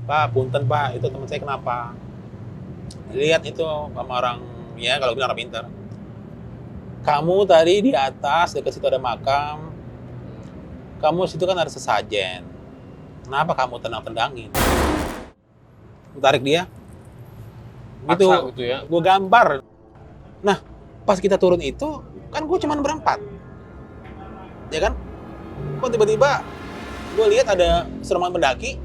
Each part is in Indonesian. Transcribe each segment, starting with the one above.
Pak, punten Pak, itu teman saya kenapa? Lihat itu sama orang, ya kalau bilang orang pintar. Kamu tadi di atas, dekat situ ada makam. Kamu situ kan ada sesajen. Kenapa kamu tendang-tendangin? Tarik dia. Gitu, Paksa gitu ya. gue gambar. Nah, pas kita turun itu, kan gue cuma berempat. Ya kan? Kok tiba-tiba gue lihat ada serombongan pendaki.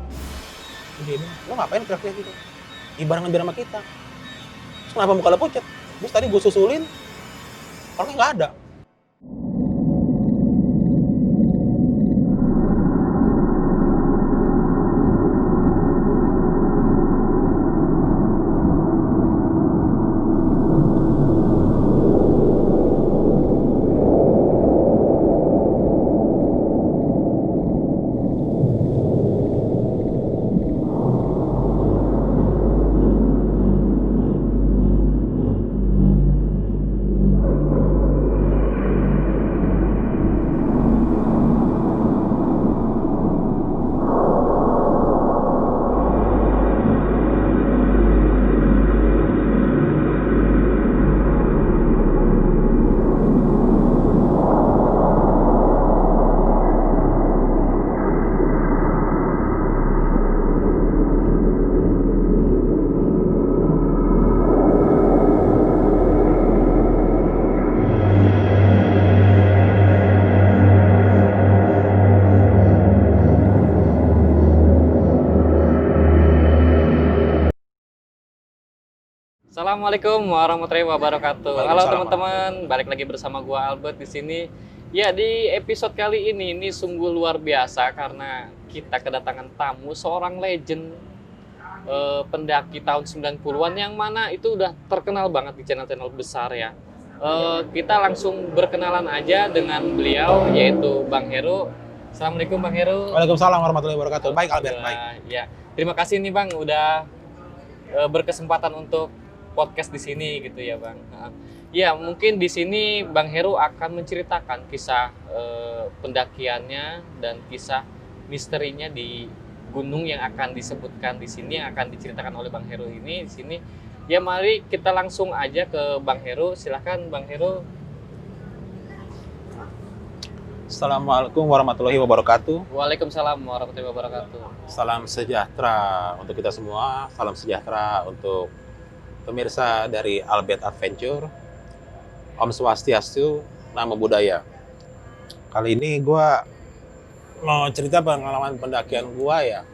Dia bilang, lo ngapain teriak-teriak gitu? Ibarat biar sama kita. Terus kenapa muka lo pucat? Terus tadi gue susulin, orangnya nggak ada. Assalamualaikum warahmatullahi wabarakatuh. Halo Waalaikumsalam teman-teman, balik lagi bersama gua Albert di sini. Ya, di episode kali ini sungguh luar biasa karena kita kedatangan tamu seorang legend pendaki tahun 90-an yang mana itu udah terkenal banget di channel-channel besar ya. Kita langsung berkenalan aja dengan beliau yaitu Bang Heru. Assalamualaikum Bang Heru. Waalaikumsalam warahmatullahi wabarakatuh. Baik Albert, baik. Ya, terima kasih nih Bang udah berkesempatan untuk podcast di sini gitu ya Bang. Ya mungkin di sini Bang Heru akan menceritakan kisah pendakiannya dan kisah misterinya di gunung yang akan disebutkan di sini, yang akan diceritakan oleh Bang Heru ini di sini. Ya mari kita langsung aja ke Bang Heru. Silahkan Bang Heru. Assalamualaikum warahmatullahi wabarakatuh. Waalaikumsalam warahmatullahi wabarakatuh. Salam sejahtera untuk kita semua. Salam sejahtera untuk pemirsa dari Albert Adventure. Om Swastiastu, Namo Buddhaya. Kali ini gue mau cerita pengalaman pendakian gue ya.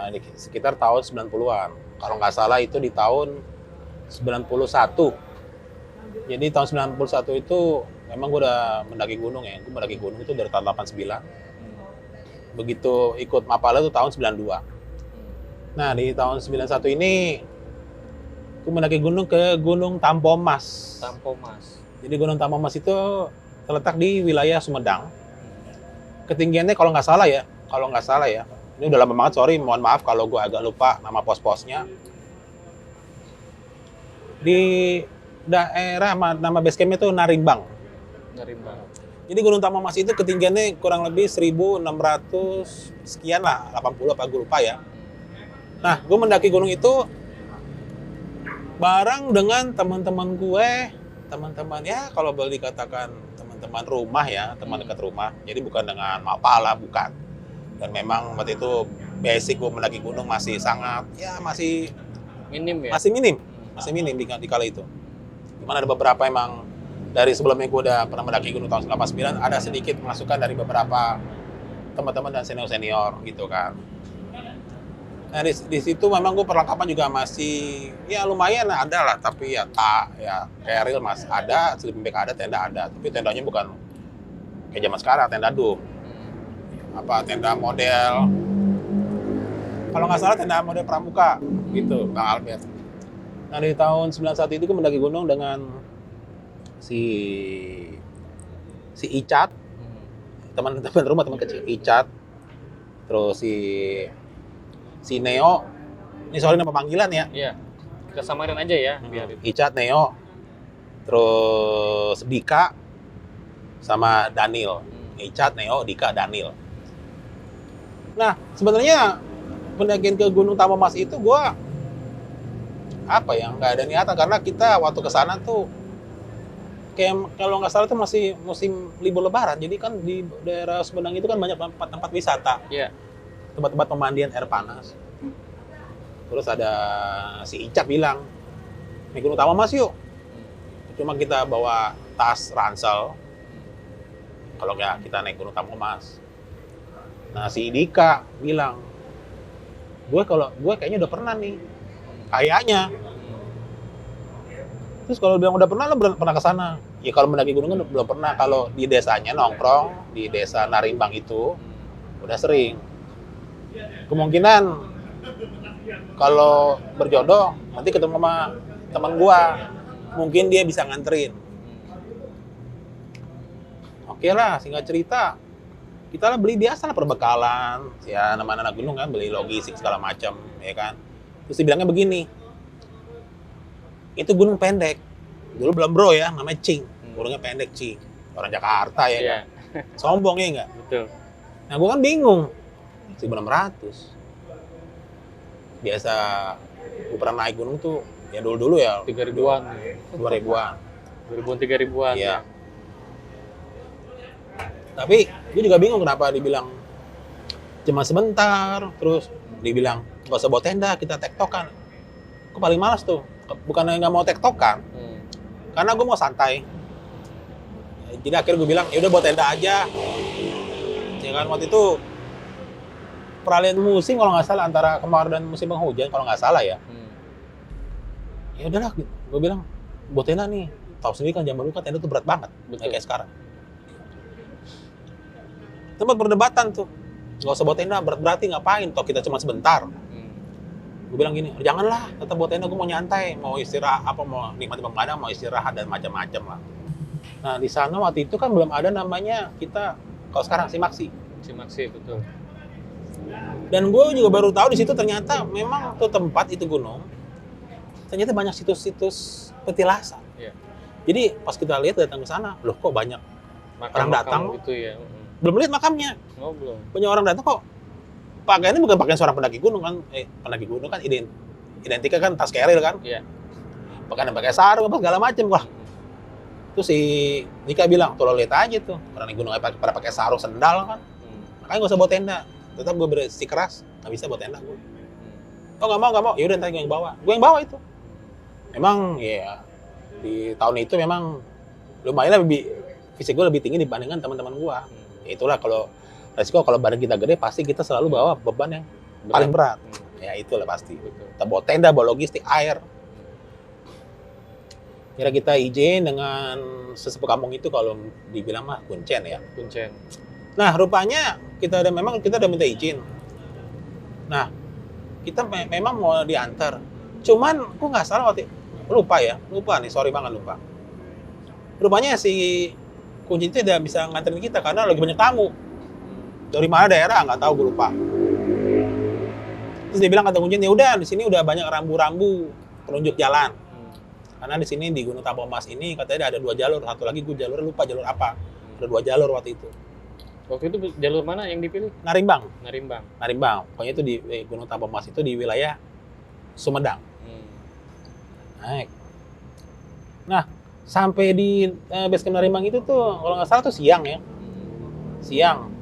Di sekitar tahun 90-an. Kalau nggak salah itu di tahun 91. Jadi tahun 91 itu memang gue udah mendaki gunung ya. Gue mendaki gunung itu dari tahun 89. Begitu ikut Mapala itu tahun 92. Nah di tahun 91 ini aku mendaki gunung ke Gunung Tampomas. Tampomas. Jadi Gunung Tampomas itu terletak di wilayah Sumedang. Ketinggiannya kalau nggak salah ya, ini udah lama banget, sorry, mohon maaf kalau gue agak lupa nama pos-posnya. Di daerah nama base campnya itu Narimbang. Jadi Gunung Tampomas itu ketinggiannya kurang lebih 1.600 sekian lah, 80 apa gue lupa ya. Nah, gue mendaki gunung itu bareng dengan teman-teman gue, teman-teman ya kalau boleh dikatakan teman-teman rumah ya, teman dekat rumah. Jadi bukan dengan Mapala, bukan. Dan memang waktu itu basic gue mendaki gunung masih sangat, ya masih minim ya? Masih minim di kala itu. Dimana ada beberapa emang dari sebelumnya gue udah pernah mendaki gunung tahun 89, ada sedikit masukan dari beberapa teman-teman dan senior-senior gitu kan. Nah di situ memang gue perlengkapan juga masih ya lumayan ada lah, tapi ya kayak real mas ada, sleeping bag ada, tenda ada, tapi tendanya bukan kayak zaman sekarang, tenda dum. Tenda model, kalau nggak salah tenda model pramuka gitu Bang Albert. Nah di tahun 91 itu gue mendaki gunung dengan si Icat, teman-teman rumah, teman kecil Icat, terus si Neo, ini sorry nama panggilan ya. Iya, kita samarin aja ya. Biar Icat, Neo, terus Dika, sama Daniel. Icat, Neo, Dika, Daniel. Nah, sebenarnya pendakian ke Gunung Tampomas itu gue apa ya, nggak ada niatan karena kita waktu ke sana tuh kayak kalau nggak salah tuh masih musim libur Lebaran, jadi kan di daerah Sumedang itu kan banyak tempat-tempat wisata, Iya. tempat-tempat pemandian air panas. Terus ada si Icap bilang, naik Gunung Tampomas yuk. Cuma kita bawa tas ransel, kalau nggak kita naik Gunung Tampomas. Nah si Dika bilang, gue kayaknya udah pernah nih, kayaknya. Terus kalau bilang udah pernah, lo pernah ke sana? Ya kalau mendaki gunung kan belum pernah. Kalau di desanya nongkrong, di desa Narimbang itu, udah sering. Kemungkinan kalau berjodoh, nanti ketemu sama teman gua. Mungkin dia bisa nganterin. Oke lah, singkat cerita, kita lah beli biasa lah perbekalan. Ya nama anak gunung kan, beli logistik segala macam, ya kan. Terus dibilangnya begini, itu gunung pendek. Dulu belum bro ya, namanya Cing. Gunungnya pendek, Cing. Orang Jakarta ya Iya. kan. Sombong ya enggak? Betul. Nah gue kan bingung. 1.600. Biasa gue pernah naik gunung tuh, ya dulu-dulu ya. 3 ribuan. 2 ribuan. 3 ribuan. Iya. Tapi gue juga bingung kenapa dibilang cuma sebentar. Terus dibilang gak usah bawa tenda, kita tektokan. Gue paling malas tuh. Bukannya nggak mau tektokan, karena gue mau santai. Jadi akhirnya gue bilang, ya udah bawa tenda aja. Ya kan waktu itu peralihan musim kalau nggak salah antara kemarau dan musim penghujan kalau nggak salah ya. Ya udahlah, gue bilang bawa tenda nih. Tahu sendiri kan zaman dulu kan tenda tuh berat banget, nggak kayak sekarang. Tempat perdebatan tuh, nggak usah bawa tenda, berat berarti ngapain? Toh kita cuma sebentar. Gue bilang gini, janganlah, tetap buat tenda, gue mau nyantai, mau istirahat, mau nikmati pemandangan, mau istirahat dan macam-macam lah. Nah di sana waktu itu kan belum ada namanya kita, kalau sekarang Simaksi. Simaksi, betul. Dan gue juga baru tahu di situ ternyata memang tuh tempat itu gunung, ternyata banyak situs-situs petilasan. Iya. Jadi pas kita lihat datang ke sana, loh kok banyak orang datang, gitu ya. belum lihat makamnya. Oh, belum. Banyak orang datang kok. Pakaiannya bukan pakaian seorang pendaki gunung kan, pendaki gunung kan identiknya kan tas keril kan, Iya. pakai sarung apa segala macem. Wah, terus si Nika bilang, tuh lo lihat aja tuh orang di gunung pada pakai sarung sendal kan, makanya gak usah bawa tenda. Tetap gue bersikeras, nggak bisa bawa tenda gue. Oh nggak mau, yaudah ntar gue yang bawa itu. Memang ya di tahun itu memang lumayan lebih fisik gue lebih tinggi dibandingkan teman-teman gue. Ya itulah kalau resiko kalau badan kita gede pasti kita selalu bawa beban yang paling berat. Ya itulah pasti. Betul. Kita bawa tenda, bawa logistik, air. Kira kita izin dengan sesepuh kampung itu kalau dibilang mah kuncen ya. Kuncen. Nah rupanya kita udah minta izin. Nah kita memang mau diantar. Cuman aku nggak salah lupa nih, sorry banget lupa. Rupanya si kunci itu tidak bisa nganterin kita karena lagi banyak tamu. Dari mana daerah nggak tahu, gue lupa. Terus dia bilang kata kuncinya, ya udah di sini udah banyak rambu-rambu penunjuk jalan. Karena di sini di Gunung Tampomas ini katanya ada 2 jalur, satu lagi gue jalurnya lupa jalur apa. Ada 2 jalur waktu itu. Waktu itu jalur mana yang dipilih? Narimbang. Pokoknya itu di Gunung Tampomas itu di wilayah Sumedang. Naik. Nah sampai di base camp Narimbang itu tuh kalau nggak salah tuh siang ya. Siang.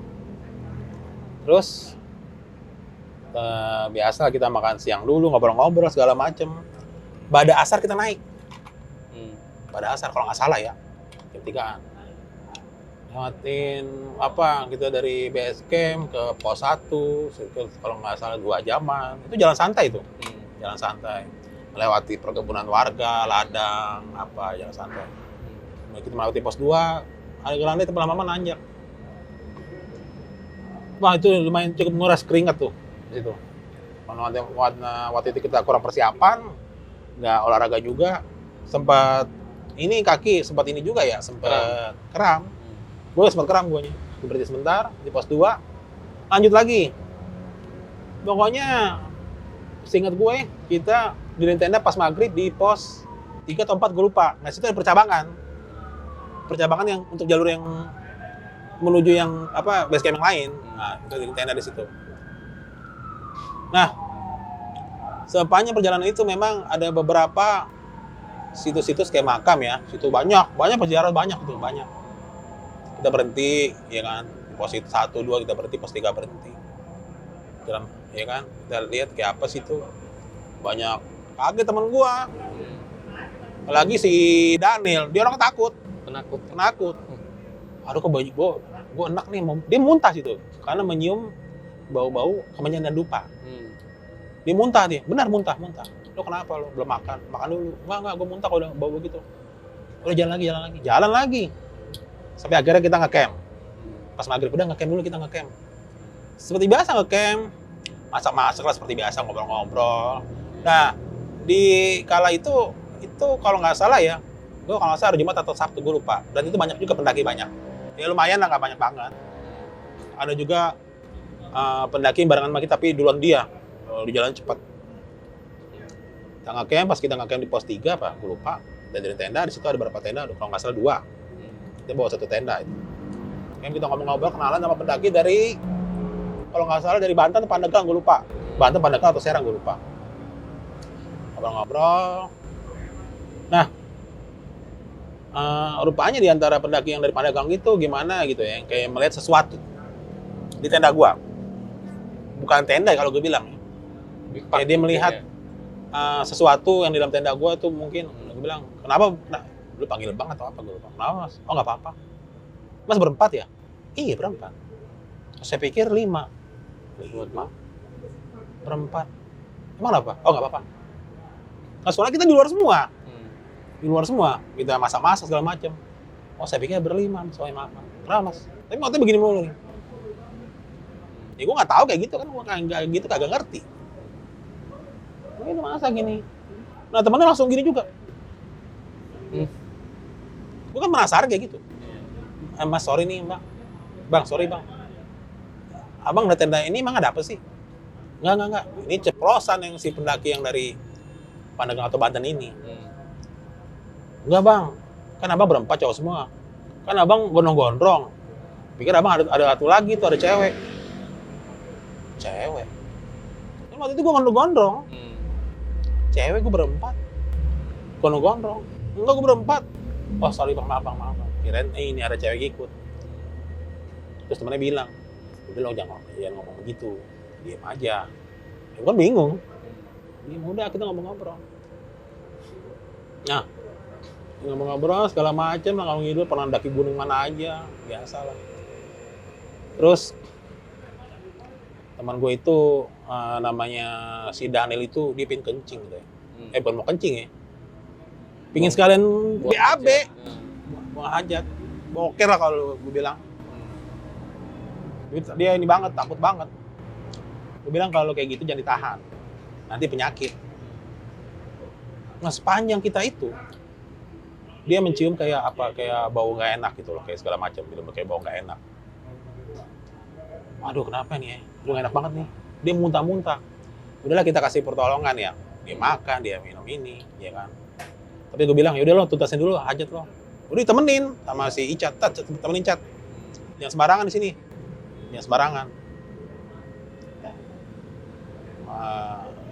Terus biasa kita makan siang dulu, ngobrol-ngobrol segala macem. Pada asar kita naik. Pada asar kalau nggak salah ya, jam 3-an. Lewatin kita dari base camp ke pos 1, kalau nggak salah 2 jaman. Itu jalan santai itu. Jalan santai. Melewati perkebunan warga, ladang, jalan santai. Kita melewati pos 2, ada gelandai tempat lama-lama nanjak. Wah itu lumayan cukup nguras keringat tuh di situ. Waktu itu kita kurang persiapan, nggak olahraga juga, sempat kaki sempat juga ya, sempat kram. Gue sempat kram gue berhenti sebentar di pos 2, lanjut lagi. Pokoknya seingat gue kita di tenda pas maghrib di pos 3 atau 4 gue lupa. Nah situ ada percabangan yang untuk jalur yang menuju yang base camp yang lain. Nah, kita di tenda di situ. Nah, sepanjang perjalanan itu memang ada beberapa situs-situs kayak makam ya. Situ banyak peziarah banyak itu, banyak. Kita berhenti, ya kan. Pos 1, 2 kita berhenti, pos 3 berhenti. Jalan, ya kan. Kita lihat kayak apa sih itu. Banyak. Kaget teman gua. Apalagi si Daniel, dia orang takut. Penakut. Aduh kok banyak gua enak nih, dia muntah situ karena menyium bau-bau kemenyan dan dupa. Dia muntah dia, benar muntah. Lo kenapa lo belum makan? Makan dulu. Enggak, gua muntah kalau udah bau begitu. Udah jalan lagi. Sampai akhirnya kita nge-camp. Pas maghrib udah nge-camp dulu, kita nge-camp. Seperti biasa nge-camp, masak lah seperti biasa, ngobrol-ngobrol. Nah, di kala itu kalau nggak salah ya, gue kalau nggak salah hari Jumat atau Sabtu, gue lupa. Dan itu banyak juga pendaki banyak. Ya lumayan lah, nggak banyak banget. Ada juga pendaki barengan sama kita, tapi duluan dia. Di jalan cepat. Kita nge-camp, pas kita nge-camp di pos 3 apa, gue lupa. Dan dari tenda, di situ ada berapa tenda, kalau nggak salah 2. Kita bawa 1 tenda itu. Kita ngobrol-ngobrol, kenalan sama pendaki dari, kalau nggak salah dari Banten atau Pandeglang, gue lupa. Banten, Pandeglang atau Serang, gue lupa. Ngobrol-ngobrol. Nah, rupanya di antara pendaki yang dari Pandeglang itu gimana gitu ya, kayak melihat sesuatu di tenda gua. Bukan tenda kalau gue bilang. Kayak dia melihat sesuatu yang di dalam tenda gua tuh mungkin. Gue bilang, kenapa? Nah, lu panggil bang atau apa? Gue lupa. Kenapa mas? Oh nggak apa-apa. Mas berempat ya? Iya berempat. Saya pikir 5. Berempat. Emang apa? Oh nggak apa-apa. Nah, soalnya kita di luar semua. Kita masak-masak segala macam. Oh saya pikir ber-5, soalnya maaf. Kenapa mas? Tapi maksudnya begini mulu nih. Ya gue nggak tahu kayak gitu kan, gue kayak gitu kagak ngerti. Ini masa gini. Nah temennya langsung gini juga. Gue kan penasaran kayak gitu. Mas sorry nih mbak. Bang sorry bang. Abang udah tenda ini emang ada apa sih? Enggak. Ini ceplosan yang si pendaki yang dari Pandeglang atau Banten ini. Enggak bang, kan abang berempat cowok semua. Kan abang gondrong-gondrong. Pikir abang ada satu lagi tuh, ada cewek. Ini waktu itu gue gondrong-gondrong. Cewek gue berempat. Gondrong-gondrong. Enggak gue berempat. Oh sorry bang, maaf. Kirain ini ada cewek ikut. Terus temennya bilang, udah lo jangan ngomong begitu. Diam aja. Ya, gue bingung. Udah kita ngobrol-ngobrol. Nah, ngobrol-ngobrol segala macam lah, kalau ngidul pernah daki gunung mana aja, biasa lah. Terus teman gue itu namanya si Daniel itu dia pingin kencing gitu ya. Bukan mau kencing ya. Pingin sekalian BAB. Buang hajat. Boker lah kalau gue bilang. Dia ini banget, takut banget. Gue bilang kalau kayak gitu jangan ditahan. Nanti penyakit. Nah sepanjang kita itu, dia mencium kayak bau nggak enak gitu loh, kayak segala macam gitu, kayak bau nggak enak. Aduh kenapa nih ya? Gue nggak enak banget nih. Dia muntah-muntah. Udahlah kita kasih pertolongan ya. Dia makan, dia minum ini, ya kan. Tapi gue bilang, yaudah lo tuntasin dulu hajat lo. Udah ditemenin sama si Icat, temenin Cat. Yang sembarangan di sini. Yang sembarangan.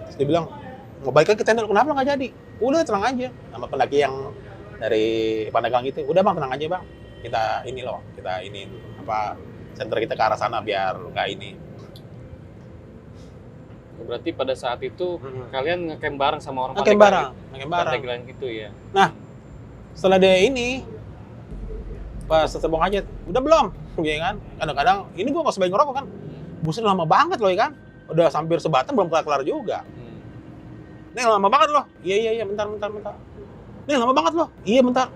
Terus dia bilang, mau balik lagi ke tenda, kenapa nggak jadi? Udah tenang aja. Sama pendaki yang dari Pandeglang itu, udah bang tenang aja bang. Kita ini center kita ke arah sana biar nggak ini. Berarti pada saat itu kalian nge-camp bareng sama orang Pandeglang gitu ya? Nah, setelah dia ini, pas sebong hajat, udah belum? Ya kan? Kadang-kadang, ini gue nggak sebaik ngerokok kan. Buset lama banget loh ya kan? Udah hampir sebatang belum kelar-kelar juga. Nih lama banget loh. Iya, bentar. Nih lama banget loh. Iya, bentar.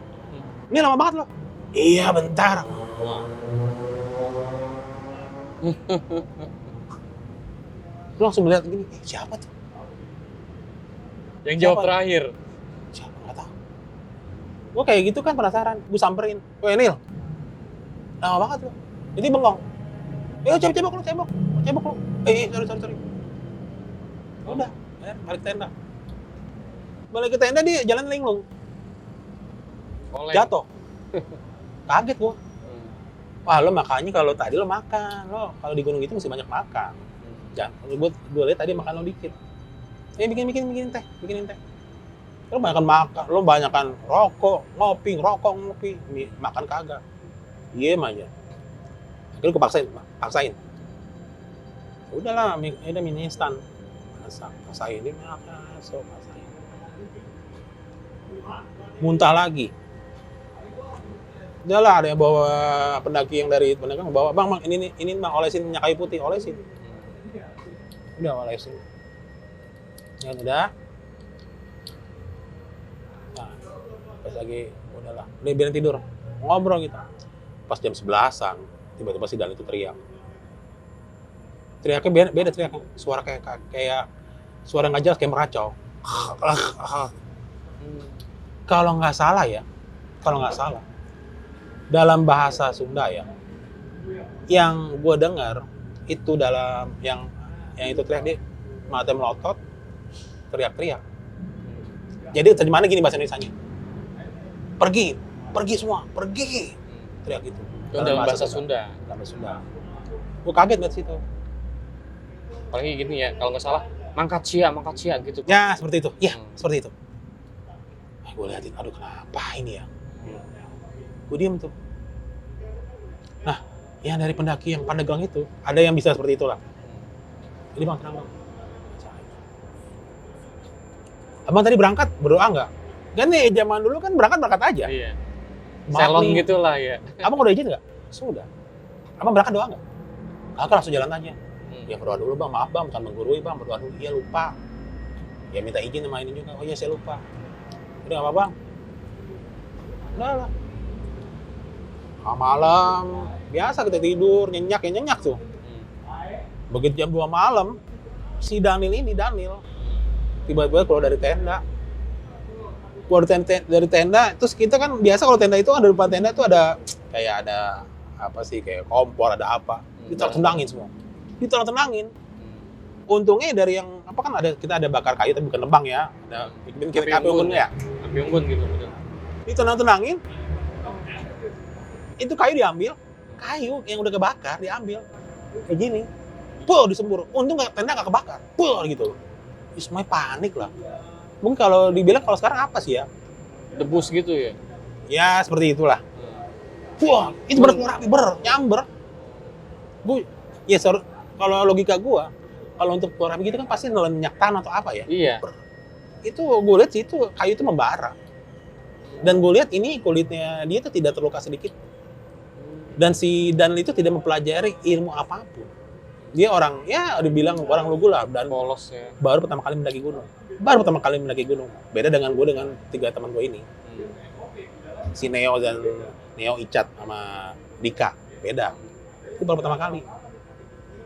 Nih lama banget loh. Iya, bentar. Lu langsung melihat gini, siapa tuh? Yang jawab terakhir. Siapa? Nggak tahu. Gue kayak gitu kan penasaran. Gue samperin. Weh Nil, lama banget loh. Jadi bengong. Cebok lu. Sorry. Udah, balik tenda. Balik ke tenda dia jalan linglung. Jatuh. Kaget gua. Wah lo makanya kalau tadi lo makan. Lo kalau di gunung itu mesti banyak makan. jangan, gue lihat tadi makan lo dikit. Bikinin teh. Lo banyakan rokok, ngopi, makan kagak. Diem aja. Akhirnya gue paksain. Udahlah, ini mie instan. Paksain dia paksain. Muntah lagi. Udahlah, ada yang bawa pendaki yang dari pendaki bawa, bang ini bang olesin minyak kayu putih, olesin. Udah olesin. Ya udah. Nah, pas lagi udahlah, udah biarin tidur. Ngobrol gitu. Pas jam 11-an, tiba-tiba si Dan itu teriak. Teriaknya beda teriaknya. Suara kayak suara nggak jelas, kayak meracau. Kalau nggak salah, dalam bahasa Sunda ya, yang gue dengar itu dalam yang itu teriak dia mata melotot, teriak-teriak. Jadi terjemahannya gini bahasa Indonesianya. Pergi semua, pergi. Teriak gitu. Dalam bahasa Sunda. Dalam bahasa Sunda. Gue kaget banget situ. Apalagi gini ya, kalau nggak salah, mangkat cia gitu. Ya, seperti itu. Ya, seperti itu. Gue liatin, aduh kenapa ini ya? Gue diem tuh. Nah, yang dari pendaki yang Pandeglang itu, ada yang bisa seperti itulah. Jadi bang, tenang bang. Abang tadi berangkat, berdoa nggak? Kan nih, zaman dulu kan berangkat aja. Iya. Salon gitulah ya. Abang udah izin nggak? Sudah. Abang berangkat doa nggak? Kakak langsung jalan aja. Ya berdoa dulu bang, maaf bang, bukan menggurui bang, berdoa dulu. Iya lupa. Ya minta izin sama ini juga. Oh iya saya lupa. Udah nggak apa bang? Udah lah. Malam, biasa kita tidur, nyenyak tuh. Begitu jam 2 malam, si Daniel tiba-tiba keluar dari tenda. Dari tenda, terus kita kan biasa kalau tenda itu ada depan tenda itu ada kayak ada apa sih, kayak kompor, ada apa. Ditendangin semua. Untungnya dari yang apa kan kita ada bakar kayu tapi bukan nebang ya. Ada bikin api unggun ya. Api unggun gitu betul. Ditendangin. Itu kayu diambil, kayu yang udah kebakar diambil. Kayak gini. Disembur. Untung tenda nggak kebakar. Gitu. Semuanya panik lah. Mungkin kalau dibilang kalau sekarang apa sih ya? Debus gitu ya? Ya, seperti itulah. Itu berkeluar api, nyamber. Kalau logika gue, kalau untuk keluar api gitu kan pasti nelen minyak tanah atau apa ya? Iya. Itu gue lihat sih, itu kayu itu membara. Dan gue lihat ini kulitnya dia tuh tidak terluka sedikit. Dan si Dan itu tidak mempelajari ilmu apapun. Dia orang, ya dibilang orang lugu lah. Dan polos ya. Baru pertama kali mendaki gunung. Beda dengan gue dengan 3 teman gue ini. Si Neo Icat sama Dika. Beda. Itu baru pertama kali.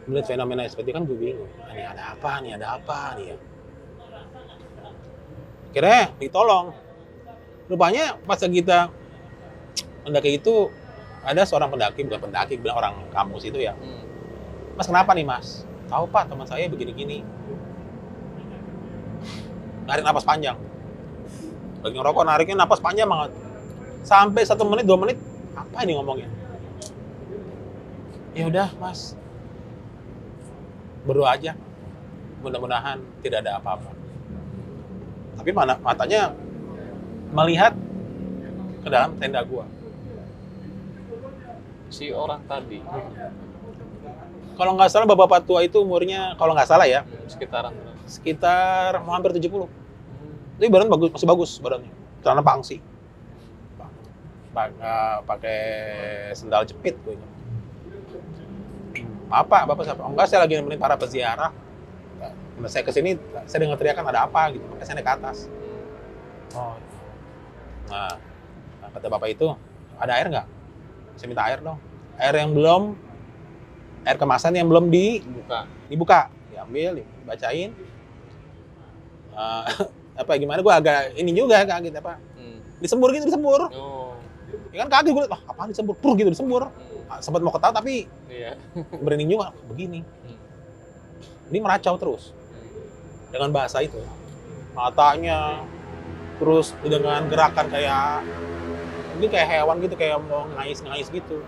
Melihat fenomena seperti itu kan gue bingung. Ini ada apa nih ya. Akhirnya ditolong. Rupanya pas kita mendaki itu, ada seorang pendaki, bukan pendaki, bilang orang kampus itu ya. Mas kenapa nih mas? Tahu pak, teman saya begini-gini. Narik napas panjang. Lagi ngerokok, nariknya napas panjang banget. Sampai 1 menit, 2 menit, apa ini ngomongnya? Ya udah mas, berdoa aja. Mudah-mudahan tidak ada apa-apa. Tapi matanya melihat ke dalam tenda gua. Si orang tadi. Kalau nggak salah bapak tua itu umurnya, kalau nggak salah ya, sekitar mau hampir 70. Tapi badan masih bagus badannya. Celana pangsi. Pakai sendal jepit gue. Bapak siapa? Oh, enggak, saya lagi nemenin para peziarah. Nah, saya kesini, saya dengar teriakan ada apa gitu, makanya saya naik ke atas. Oh. Nah, kata bapak itu, ada air nggak? Saya minta air dong. Air kemasan yang belum dibuka. Diambil, dibacain. Gimana, gue agak ini juga kaget apa. Disembur. Oh. Ya kan kaget gue, apaan disembur? Disembur. Sempat mau ketawa tapi berani juga begini. Ini meracau terus. Dengan bahasa itu. Matanya, terus dengan gerakan kayak mungkin kayak hewan gitu, kayak mau ngais gitu.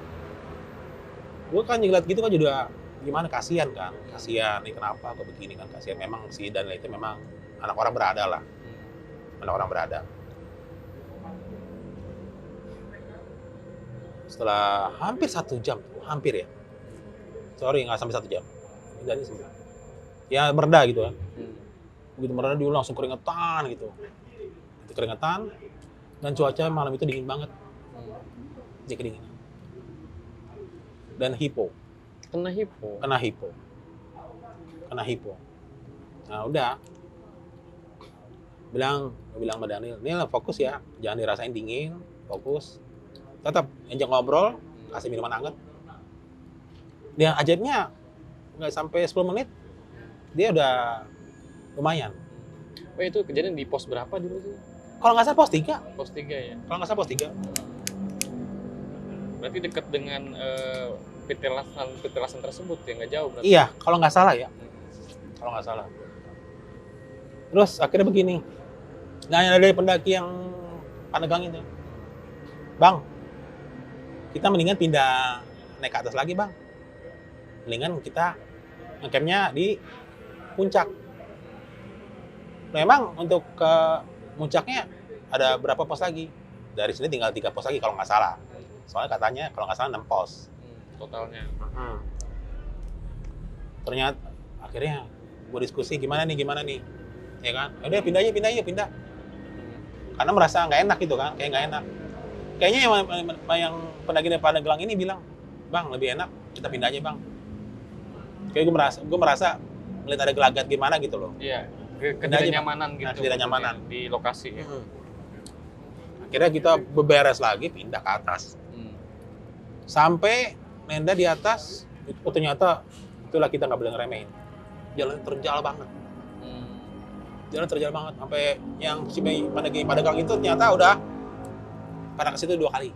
Gue kan ngeliat gitu kan juga gimana, kasihan kan, kasihan nih kenapa kok begini kan, kasihan. Memang si Daniel itu memang anak orang berada lah, anak orang berada. Setelah hampir 1 jam, hampir ya, sorry nggak sampai 1 jam, Daniel sembuh. Ya mereda gitu kan, begitu mereda dia langsung keringetan gitu, itu keringetan, dan cuaca malam itu dingin banget, dia kedinginan, dan hipo. Kena hipo. Kena hipo. Nah udah, bilang sama Daniel, Nil fokus ya, jangan dirasain dingin, fokus. Tetap ajak ngobrol, kasih minuman hangat. Dia ajaibnya nggak sampai 10 menit, dia udah lumayan. Oh itu kejadian di pos berapa dulu sih? Kalau nggak salah pos 3. Pos 3 ya? Kalau nggak salah pos 3. Berarti dekat dengan petilasan tersebut ya, nggak jauh berarti? Iya, kalau nggak salah ya. Kalau nggak salah. Terus akhirnya begini, nanya dari pendaki yang Pandeglang itu, Bang, kita mendingan pindah naik ke atas lagi Bang. Mendingan kita ngecampnya di puncak. Memang untuk ke puncaknya ada berapa pos lagi? Dari sini tinggal 3 pos lagi kalau nggak salah. Soalnya katanya kalau nggak salah 6 pos. Totalnya. Ternyata akhirnya gue diskusi gimana nih, ya kan? Udah pindah aja. Karena merasa nggak enak gitu kan, kayak nggak enak. Kayaknya yang pendaki dari Pandeglang ini bilang, Bang lebih enak kita pindah aja Bang. Kayak gue merasa melihat ada gelagat gimana gitu loh. Iya, ketidaknyamanan gitu. Ketidaknyamanan di lokasi ya. Akhirnya kita beberes lagi, pindah ke atas. Sampai nenda di atas, oh ternyata itulah kita nggak boleh ngeremehin. Jalan terjal banget. Jalan terjal banget. Sampai yang si pendaki Pandeglang itu ternyata udah pada ke situ 2 kali.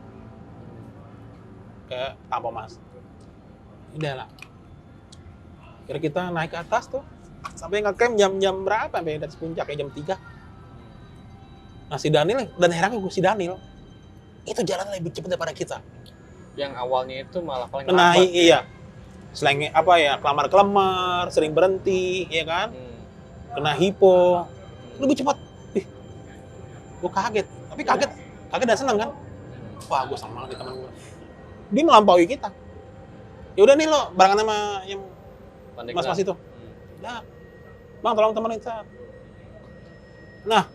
Ke Tampo Mas. Udah lah. Akhirnya kita naik ke atas tuh. Sampai nge-camp jam berapa? Sampai dari puncak ya jam 3. Nah si Daniel, dan herannya gue si Daniel, itu jalan lebih cepat daripada kita. Yang awalnya itu malah paling Kena, lambat. iya. Selain apa ya, kelamar-kelamar, sering berhenti, ya kan? Kena hipo, lebih cepat. Gue kaget. Tapi kaget dan seneng kan? Wah, gue seneng banget nih teman gue. Dia melampaui kita. Ya udah nih lo, barengan sama yang mas-mas itu. Udah, Bang tolong temenin saya. Nah,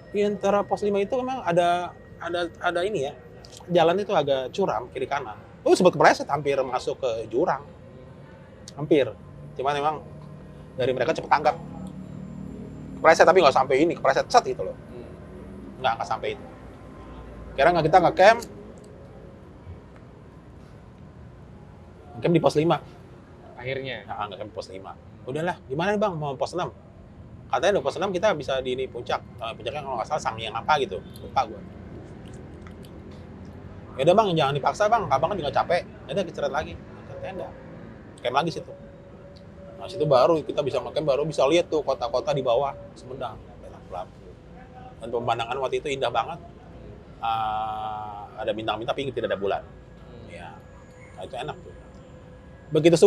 di antara pos 5 itu memang ada ini ya, jalan itu agak curam kiri kanan. Sempat kepleset, hampir masuk ke jurang. Hampir. Cuman memang dari mereka cepet tanggap. Kepleset tapi nggak sampai ini, kepleset set gitu loh. Nggak sampai itu. Kira nggak kita nge-camp di pos 5. Akhirnya. Nah, nge-camp pos 5. Udahlah, gimana nih Bang, mau pos 6? Katanya di pos 6 kita bisa di ini puncak. Puncaknya kalau nggak salah Sangiang apa gitu. Lupa gue. Ya udah Bang, jangan dipaksa Bang, Abang kan juga capek. Ya udah keceret lagi, ke tenda. Camp lagi situ. Nah, situ baru kita bisa nge-camp, baru bisa lihat tuh kota-kota di bawah Sumedang. Dan pemandangan waktu itu indah banget. Ada bintang-bintang tapi tidak ada bulan. Ya, nah, itu enak tuh. Begitu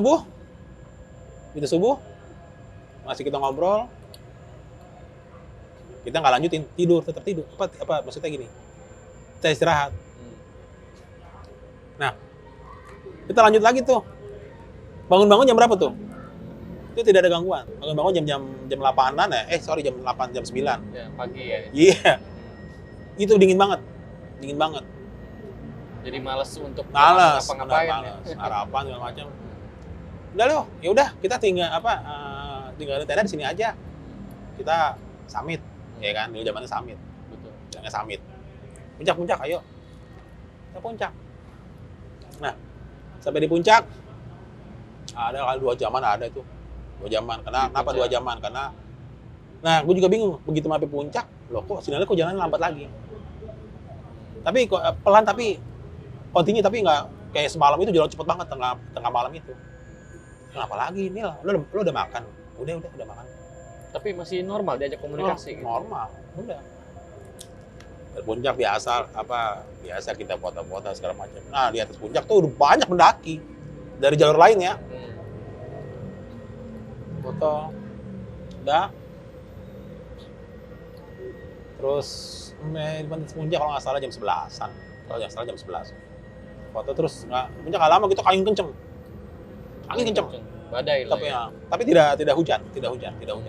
subuh, masih kita ngobrol, kita nggak lanjutin, tetap tidur. Apa maksudnya gini, kita istirahat. Nah, kita lanjut lagi tuh. Bangun-bangun jam berapa tuh? Itu tidak ada gangguan. Bangun-bangun jam 8-an ya? Jam 8, jam 9. Ya, pagi ya. Iya. Itu dingin banget. Jadi males untuk ngapa-ngapain. Sarapan segala macam. Udah loh, ya udah kita tinggal di tenda di sini aja. Kita summit, ya kan? Dulu zamannya summit. Betul. Bilangnya summit. Puncak, ayo. Kita puncak. Nah, sampai di puncak ada kali 2 jaman ada itu. 2 jaman. Kenapa 2 jaman? Karena nah, gue juga bingung. Begitu sampai puncak, loh kok sinyalnya kok jalan lambat lagi. Tapi kok pelan tapi continue tapi nggak kayak semalam itu jalan cepet banget tengah malam itu. Kenapa lagi ini lah? Lo udah makan? Udah makan. Tapi masih normal diajak komunikasi. Normal, udah. Di puncak biasa kita foto-foto segala macam. Nah di atas puncak tuh udah banyak pendaki dari jalur lain ya. foto, udah. Terus di puncak kalau nggak salah jam 11-an. Kalau nggak salah jam 11. Foto terus puncak nggak lama gitu angin kenceng. Angin kenceng. Badai lah Tapi ya. tapi tidak hujan,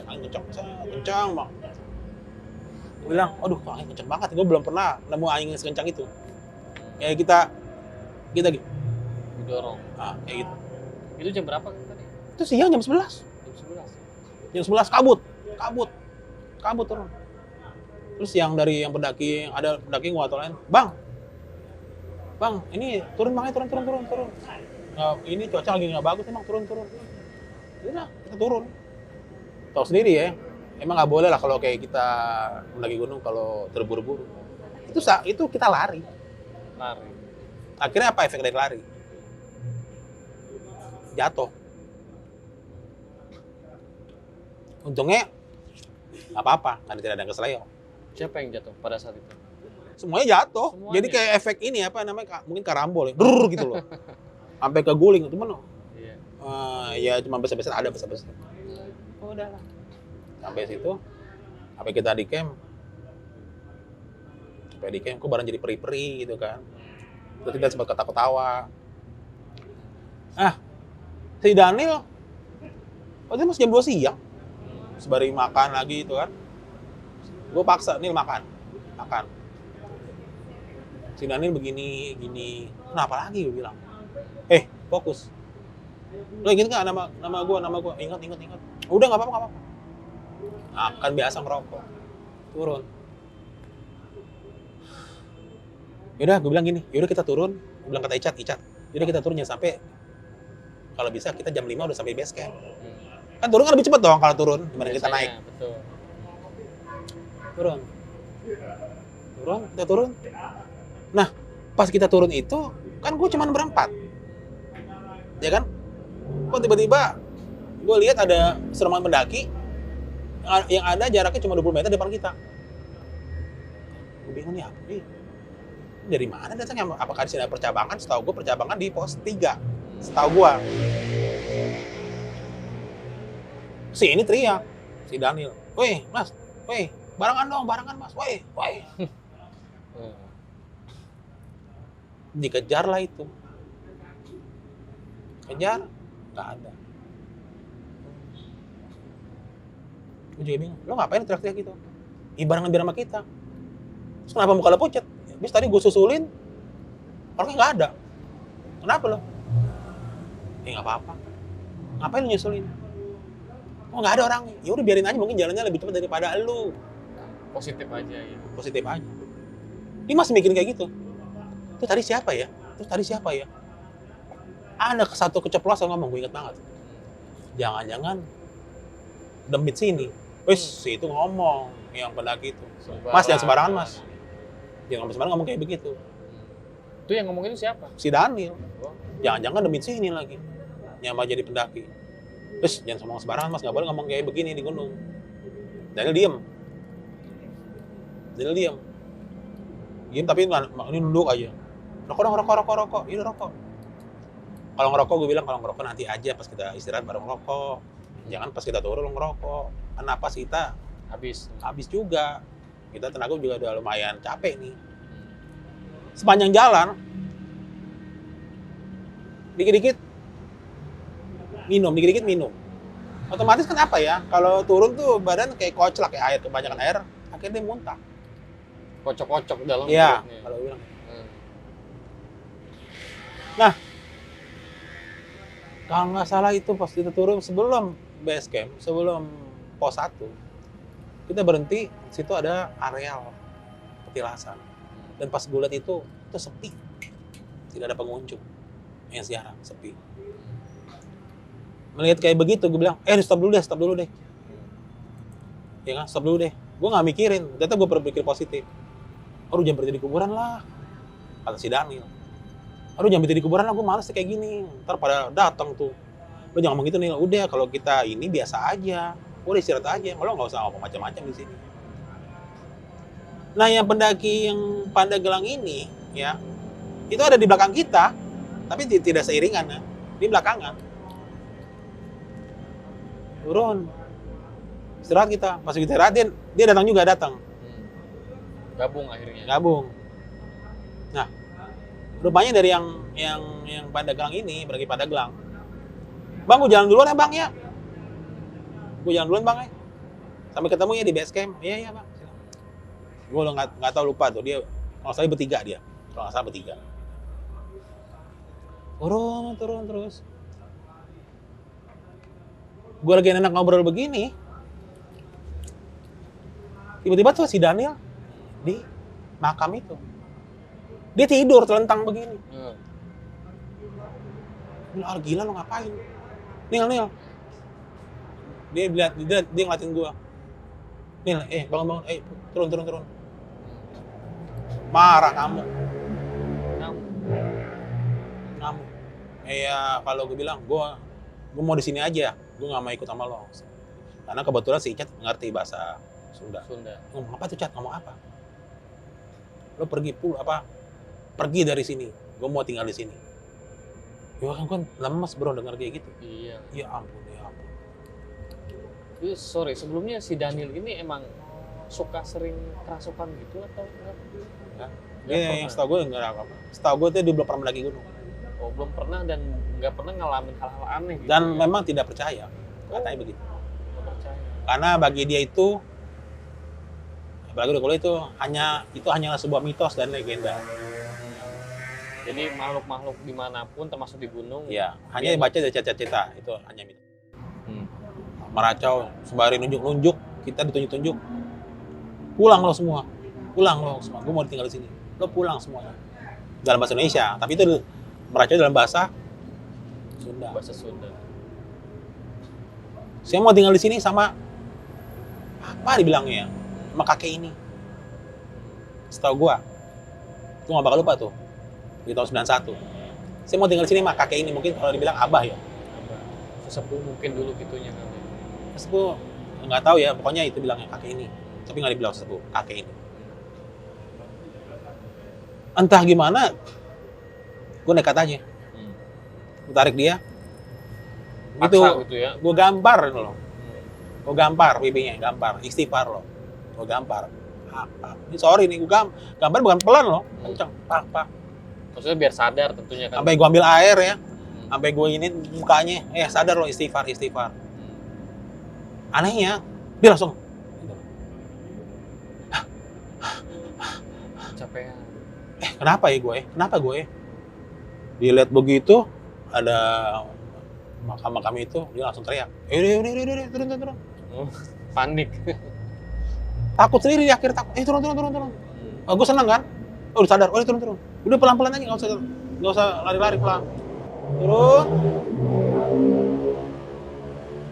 angin kenceng, kencang banget. Gue bilang, aduh kok angin kenceng banget, gue belum pernah nemu angin sekencang itu. Kayak kita gitu. Didorong. Kayak gitu. Itu jam berapa kan tadi? Itu siang jam 11. Jam 11. Jam 11 kabut turun. Terus yang dari yang pendaki, ada pendaki gua atau lain, bang, ini turun bang, turun. Ini cuaca lagi nggak bagus, emang turun. Udah, kita turun. Tahu sendiri ya, emang nggak boleh lah kalau kayak kita mendaki gunung kalau terburu-buru. Itu kita lari. Akhirnya apa efek dari lari? Jatuh. Untungnya nggak apa-apa, karena tidak ada yang keseleo. Siapa yang jatuh pada saat itu? Semuanya jatuh. Semuanya. Jadi kayak efek ini apa namanya, mungkin karambol ya, brrr gitu loh. Sampai keguling, cuman Iya. ya cuma besar-besar, ada besar-besar. Oh, udahlah. Sampai situ, sampai kita di camp. Kok barang jadi peri-peri gitu kan. Terus kita sempat ketawa-ketawa. Si Daniel, waktu itu masih jam 2 siang. Sembari makan lagi itu kan. Gue paksa, Nil makan. Si Daniel begini, kenapa lagi gue bilang. Fokus. Lo inget nggak nama gue? Ingat. Udah nggak apa-apa. Kan biasa ngerokok. Turun. Yaudah, gue bilang gini. Yaudah kita turun. Gue bilang kata Icat. Yaudah kita turun jangan sampai. Kalau bisa kita jam 5 udah sampai base camp. Kan turun kan lebih cepet dong kalau turun dibanding kita naik. Betul. Kita turun. Nah, pas kita turun itu, kan gue cuma berempat. Ya kan? Kok tiba-tiba gue lihat ada serombongan pendaki yang ada jaraknya cuma 20 meter depan kita. Gue bingung nih apa nih? Dari mana datangnya? Apakah di sini ada percabangan? Setahu gue percabangan di pos 3. Setahu gue. Si ini teriak, si Daniel. Woi, Mas. Woi, barengan Mas. Woi. Dikejar lah itu. Kejar, nggak ada. Gue juga bingung, lo ngapain teriak-teriak gitu? Barengan biar sama kita. Terus kenapa muka lo pucet? Habis tadi gue susulin, orangnya nggak ada. Kenapa lo? Nggak apa-apa. Ngapain lo nyusulin? Oh nggak ada orangnya. Ya udah biarin aja, mungkin jalannya lebih cepat daripada lo. Positif aja ya. Positif aja. Dia masih mikirin kayak gitu. Itu tadi siapa ya? Ada satu keceplosan ngomong, gue inget banget. Jangan-jangan demit sini. Si itu ngomong, yang pendaki itu. Mas, jangan sembarangan, Mas. Jangan sembarangan ngomong kayak begitu. Itu yang ngomong itu siapa? Si Daniel. Jangan-jangan demit sini lagi. Nyamar jadi pendaki. Terus jangan ngomong sembarangan, Mas. Nggak boleh ngomong kayak begini di gunung. Daniel diem tapi ini nunduk aja. Rokok. Ini rokok. Kalau ngerokok, gue bilang kalau ngerokok nanti aja pas kita istirahat baru ngerokok. Jangan pas kita turun ngerokok. Kan napas kita habis juga. Kita tenaga juga udah lumayan capek nih. Sepanjang jalan, dikit-dikit minum. Otomatis kan apa ya? Kalau turun tuh badan kayak koclak, kayak air, kebanyakan air, akhirnya dia muntah. Kocok-kocok dalam Iya, perutnya. kalau bilang. Nah, kalau nggak salah itu pas kita turun sebelum base camp, sebelum pos 1, kita berhenti, situ ada areal petilasan. Dan pas gue lihat itu sepi. Tidak ada pengunjung yang ziarah, sepi. Melihat kayak begitu, gue bilang, stop dulu deh. Ya kan, stop dulu deh. Gue nggak mikirin, ternyata gue berpikir positif. Aduh, jangan berhenti di kuburan lah, kata si Daniel. Aduh, jangan berhenti di kuburan lah, gue males kayak gini. Ntar pada datang tuh. Lo jangan ngomong gitu nih, udah kalau kita ini biasa aja. Udah istirahat aja, lo nggak usah ngomong macam-macam di sini. Nah, yang pendaki yang Pandagelang ini, ya, itu ada di belakang kita, tapi tidak seiringan, ya. Di belakangan. turun. Istirahat kita. Pas kita istirahat, dia datang juga, datang. Gabung akhirnya. Gabung. Nah, rupanya dari yang Pandeglang ini, pergi Pandeglang. Bang, gue jalan duluan ya bang ya. Gue jalan duluan bang ya. Sampai ketemu ya di base camp. Iya bang. Gue udah nggak tahu, lupa tuh dia. Kalau saya bertiga dia. Kalau nggak salah bertiga. Turun terus. Gue lagi enak ngobrol begini. Tiba-tiba tuh si Daniel di makam itu. Dia tidur telentang begini. Gila lo ngapain? Nil. Dia ngeliatin gua. Nil, bangun. Turun. Marah kamu. Kalau gue bilang, gua mau di sini aja. Gua nggak mau ikut sama lo. Karena kebetulan si Icat ngerti bahasa Sunda. Ngomong apa tuh, Cat? Ngomong apa? Lo pergi dari sini. Gue mau tinggal di sini. Ya kan lemes bro denger kayak gitu. Iya. Ya ampun. Sorry, sebelumnya si Daniel ini emang suka sering kerasukan gitu atau enggak? Yang setahu gue enggak apa-apa. Setahu gue tuh dia belum pernah mendaki gunung. Oh, belum pernah dan nggak pernah ngalamin hal-hal aneh gitu. Dan memang tidak percaya. Katanya begitu. Nggak percaya. Karena bagi dia itu, apalagi kalau itu hanyalah sebuah mitos dan legenda. Jadi makhluk-makhluk dimanapun, termasuk di gunung. Iya, hanya dibaca dari cerita-cerita itu hanya mitos. Meracau, sembari nunjuk-nunjuk, kita ditunjuk-tunjuk. Pulang lo semua. Gue mau tinggal di sini. Lo pulang semuanya. Dalam bahasa Indonesia, tapi itu meracau dalam bahasa Sunda. Saya mau tinggal di sini sama apa dibilangnya? Sama kakek ini. Setahu gue nggak bakal lupa tuh. Di tahun 91. Saya mau tinggal di sini sama kakek ini. Mungkin kalau dibilang abah ya. Sesepuh mungkin dulu gitunya kan. Sesepuh nggak tahu ya, pokoknya itu bilangnya kakek ini, tapi nggak dibilang sesepuh, kakek ini. Entah gimana, gue nekat aja, gue tarik dia, gitu ya? Gue gampar loh, gue gampar pipinya, istighfar loh, gue gampar. Ini sorry nih, gue gampar bukan pelan loh, kenceng, pak. Maksudnya biar sadar tentunya kan. Sampai gue ambil air ya, sampai gue ini mukanya, sadar loh, istighfar. Anehnya, dia langsung capean. Kenapa gue? Dilihat begitu, ada makam itu, dia langsung teriak. Udah, turun. Panik. Takut sendiri di akhir, takut. Turun. Gue senang kan? Udah sadar, turun. Udah pelan-pelan aja, nggak usah lari-lari, pelan. Turun.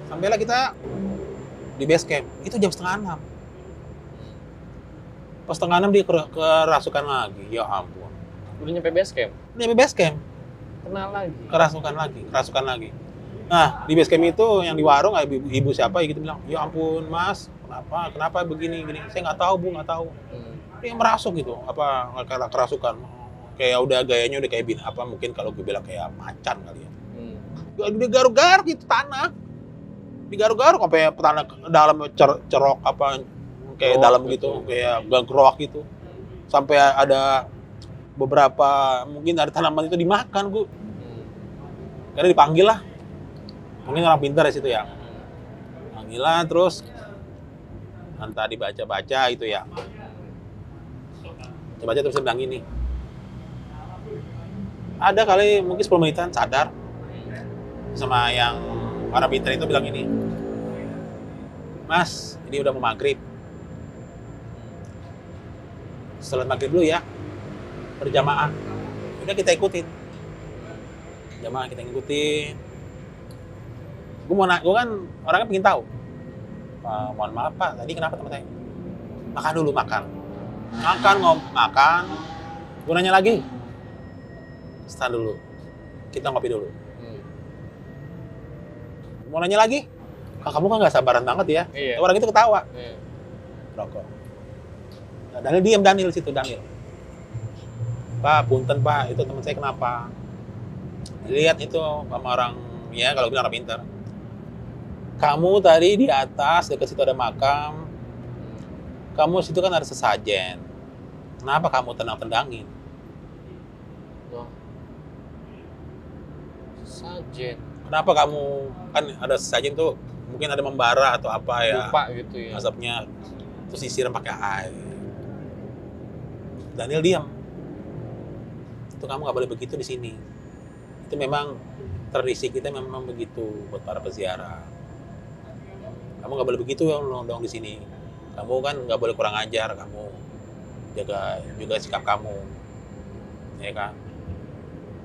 Sampailah kita di base camp, itu jam 5:30. Pas 5:30 dia kerasukan lagi, ya ampun. Udah nyampe base camp? Udah nyampe base camp. Kenal lagi? Kerasukan lagi. Nah, di base camp itu yang di warung, ibu siapa gitu bilang, ya ampun mas, kenapa begini. Saya nggak tahu. Dia merasuk gitu, karena kerasukan. Kayak udah gayanya udah kayak mungkin kalau gue bilang kayak macan kali ya. Dia garuk-garuk gitu tanah. Digaruk-garuk sampai tanah dalam cerok kayak dalam gitu, kayak ganggroak gitu. Sampai ada beberapa mungkin ada tanaman itu dimakan, Bu. Karena dipanggil lah. Mungkin orang pintar di situ ya. Panggilan terus entah dibaca-baca itu ya. Baca terus bilang gini. Ada kali mungkin 10 menitan sadar sama yang orang pintar itu bilang ini, Mas, ini udah mau maghrib. Setelah maghrib dulu ya, berjamaah. Udah kita ikutin. Jamaah kita ngikutin. Gue kan orangnya pengen tahu. Mohon maaf Pak, tadi kenapa teman saya? Makan dulu, makan. Gue nanya lagi. Stand dulu. Kita ngopi dulu. Mau nanya lagi? Kamu kan nggak sabaran banget ya? Iya. Orang itu ketawa. Iya. Rokok. Nah, Daniel situ. Pak, punten Pak, itu teman saya kenapa? Lihat itu sama orang, ya kalau bilang orang pintar. Kamu tadi di atas, dekat situ ada makam. Kamu situ kan ada sesajen. Kenapa kamu tendang-tendangin? Loh. Sajen. Kenapa kamu, kan ada sesajen tuh, mungkin ada membara atau apa ya, Lupa gitu ya. asapnya, terus disiram pakai air. Daniel diam. Itu kamu nggak boleh begitu di sini. Itu memang tradisi kita memang begitu buat para peziarah. Kamu nggak boleh begitu dong di sini. Kamu kan nggak boleh kurang ajar, kamu jaga juga sikap kamu, ya kan?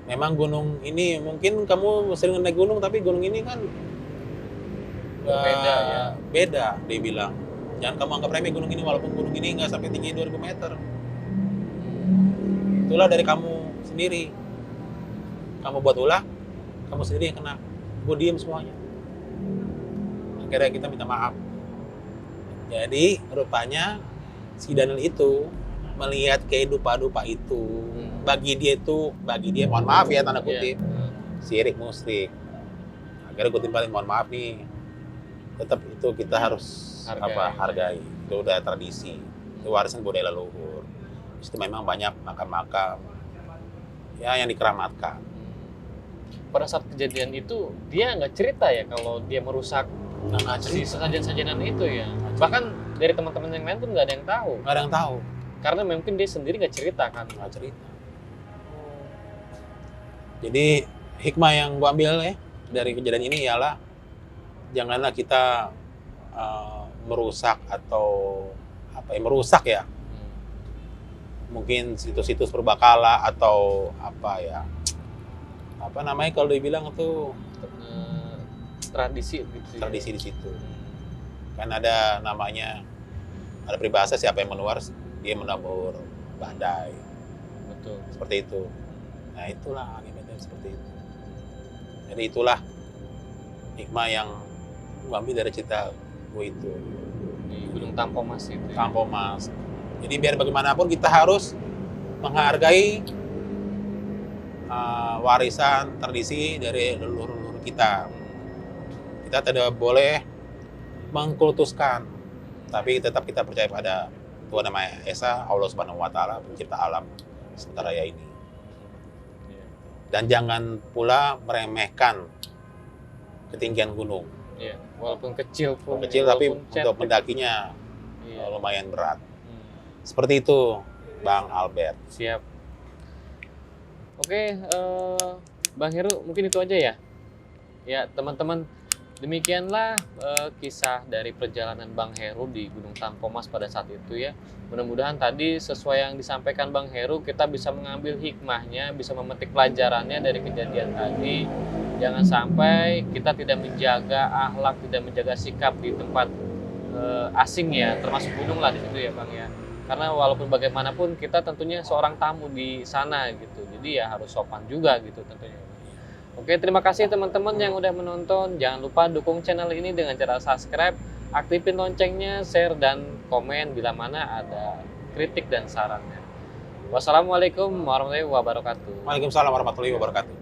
Memang gunung ini mungkin kamu sering naik gunung, tapi gunung ini kan Beda ya. beda, dia bilang. Jangan kamu anggap remeh gunung ini, walaupun gunung ini nggak sampai tinggi 2000 meter. Itulah dari kamu sendiri. Kamu buat ulah, kamu sendiri yang kena. Gue diem semuanya. Akhirnya kita minta maaf. Jadi rupanya si Daniel itu melihat kehidupan-dupa itu, bagi dia mohon maaf ya tanda kutip, syirik musyrik. Akhirnya gue timpalin, mohon maaf nih, tetap itu kita harus hargai. Itu udah tradisi, itu warisan budaya leluhur. Itu memang banyak makam-makam ya yang dikeramatkan. Pada saat kejadian itu dia nggak cerita ya kalau dia merusak si sesajen-sajenan itu ya. Bahkan dari teman-teman yang lain pun nggak ada yang tahu. Nggak ada yang tahu. Karena mungkin dia sendiri nggak cerita kan. Nggak cerita. Jadi hikmah yang gua ambil ya dari kejadian ini ialah janganlah kita merusak atau merusak ya. Mungkin situs-situs berbakala atau apa ya. Apa namanya kalau dibilang itu tradisi gitu. Tradisi di situ. Kan ada namanya, ada peribahasa siapa yang menular dia menabur badai. Betul. Seperti itu. Nah itulah akibatnya seperti itu. Jadi itulah hikmah yang gue ambil dari cerita gue itu. Di Gunung Tampomas itu. Ya. Tampomas. Jadi biar bagaimanapun kita harus menghargai warisan tradisi dari leluhur-leluhur kita. Kita tidak boleh mengkultuskan, tapi tetap kita percaya pada Tuhan Yang Maha Esa, Allah Subhanahu Wa Taala, pencipta alam semesta raya ini. Dan jangan pula meremehkan ketinggian gunung. Iya, walaupun kecil pun. Kecil tapi untuk mendakinya lumayan berat. Seperti itu, Bang Albert. Siap. Oke, Bang Heru, mungkin itu aja ya. Ya, teman-teman, demikianlah kisah dari perjalanan Bang Heru di Gunung Tampomas pada saat itu ya. Mudah-mudahan tadi sesuai yang disampaikan Bang Heru, kita bisa mengambil hikmahnya, bisa memetik pelajarannya dari kejadian tadi. Jangan sampai kita tidak menjaga akhlak, tidak menjaga sikap di tempat asing ya, termasuk gunung lah di situ ya Bang ya. Karena walaupun bagaimanapun kita tentunya seorang tamu di sana gitu. Jadi ya harus sopan juga gitu tentunya. Oke, terima kasih teman-teman yang udah menonton. Jangan lupa dukung channel ini dengan cara subscribe, aktifin loncengnya, share, dan komen bila mana ada kritik dan sarannya. Wassalamualaikum warahmatullahi wabarakatuh. Waalaikumsalam warahmatullahi wabarakatuh.